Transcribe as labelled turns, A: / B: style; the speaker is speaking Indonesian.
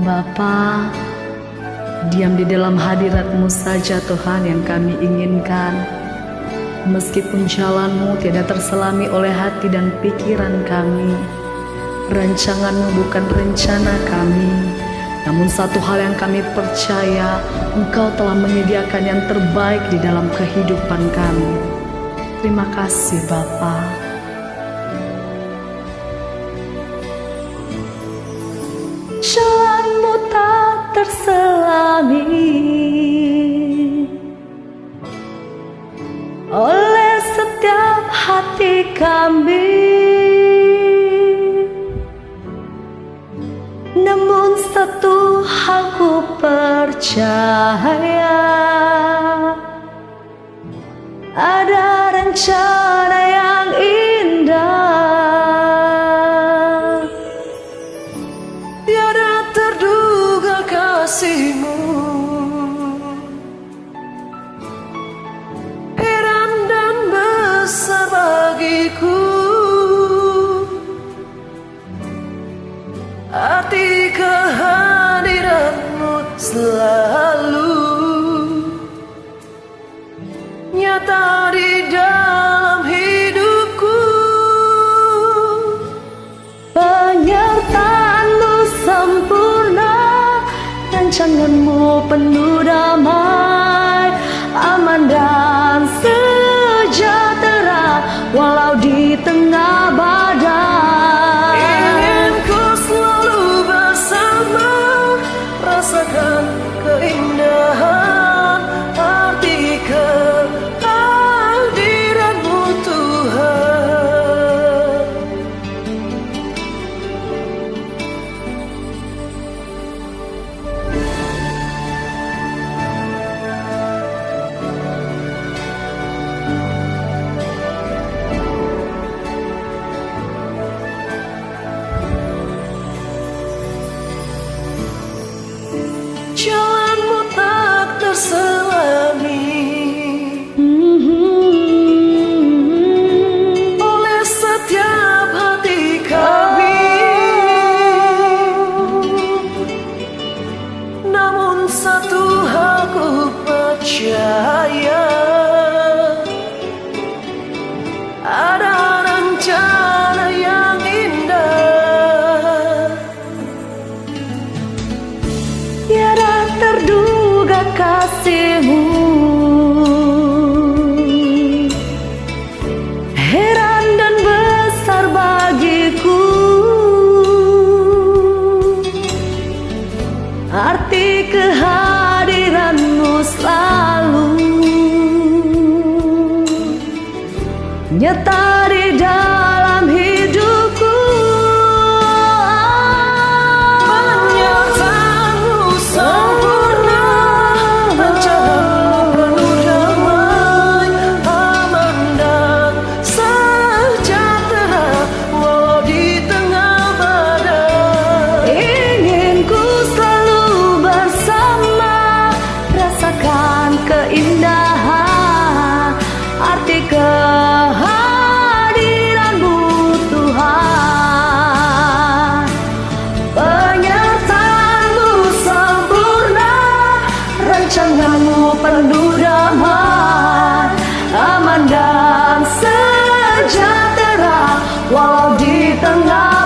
A: Bapa, diam di dalam hadirat-Mu saja Tuhan yang kami inginkan. Meskipun jalan-Mu tidak terselami oleh hati dan pikiran kami, rancangan-Mu bukan rencana kami. Namun satu hal yang kami percaya, Engkau telah menyediakan yang terbaik di dalam kehidupan kami. Terima kasih Bapa. Jalan-Mu tak terselami oleh setiap hati kami, namun satu hal ku percaya, ada rencana yang indah.
B: Tiada terduga kasih-Mu, heran dan besar bagiku. Arti kehadiran-Mu selalu nyata di dalam hidupku.
A: Penyertaan-Mu sempurna, rancangan-Mu penuh damai, aman dan sejahtera walau di tengah badai.
B: Ingin ku selalu bersama, rasakan keindahan arti kehadiran-Mu Tuhan. Jalan-Mu tak terselami oleh setiap hati kami, namun satu hal ku percaya, ada rencana yang indah.
A: Tiada terduga kasih-Mu, heran dan besar bagiku. Arti kehadiran-Mu selalu nyata di dalam hidupku.
B: Penyertaan-Mu sempurna, rancangan-Mu penuh damai, aman dan sejahtera walau di tengah badai.
A: Ingin ku selalu bersama, rasakan keindahan arti kehadiran-Mu Tuhan. Penyertaan-Mu sempurna, rancangan-Mu penuh damai, aman dan sejahtera walau di tengah